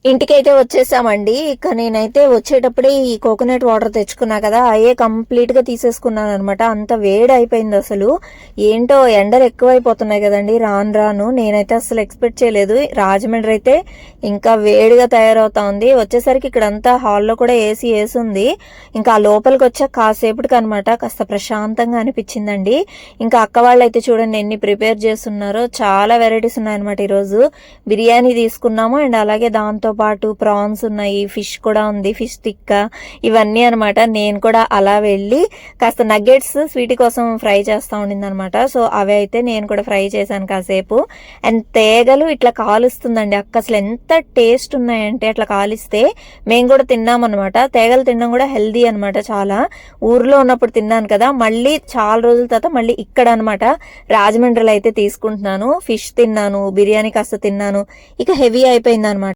ఇంటికైతే వచ్చేసామండి. ఇక నేనైతే వచ్చేటప్పుడే ఈ కోకోనట్ వాటర్ తెచ్చుకున్నా కదా, అయ్యే కంప్లీట్ గా తీసేసుకున్నాను అనమాట. అంత వేడి అయిపోయింది అసలు. ఏంటో ఎండలు ఎక్కువైపోతున్నాయి కదండి రాను రాను. నేనైతే అసలు ఎక్స్పెక్ట్ చేయలేదు. రాజమండ్రి అయితే ఇంకా వేడిగా తయారవుతా ఉంది. వచ్చేసరికి ఇక్కడంతా హాల్లో కూడా ఏసీ ఉంది. ఇంకా లోపలికి వచ్చా కాసేపటికి అనమాట కాస్త ప్రశాంతంగా అనిపించిందండి. ఇంకా అక్క వాళ్ళు అయితే చూడండి ఎన్ని ప్రిపేర్ చేస్తున్నారో. చాలా వెరైటీస్ ఉన్నాయన్నమాట. ఈరోజు బిర్యానీ తీసుకున్నాము అండ్ అలాగే దాంతో పాటు ప్రాన్స్ ఉన్నాయి, ఫిష్ కూడా ఉంది, ఫిష్ టిక్కా ఇవన్నీ అనమాట. నేను కూడా అలా వెళ్ళి కాస్త నగ్గెట్స్ స్వీటీ కోసం ఫ్రై చేస్తా ఉండింది అనమాట. సో అవి అయితే నేను కూడా ఫ్రై చేశాను కాసేపు. అండ్ తేగలు ఇట్లా కాలుస్తుందండి అక్క. అసలు ఎంత టేస్ట్ ఉన్నాయంటే అట్లా కాలిస్తే మేము కూడా తిన్నామన్నమాట. తేగలు తినడం కూడా హెల్దీ అనమాట. చాలా ఊర్లో ఉన్నప్పుడు తిన్నాను కదా, మళ్ళీ చాలా రోజుల తర్వాత మళ్ళీ ఇక్కడ అనమాట రాజమండ్రిలో అయితే తీసుకుంటున్నాను. ఫిష్ తిన్నాను, బిర్యానీ కాస్త తిన్నాను. ఇక హెవీ అయిపోయింది అనమాట.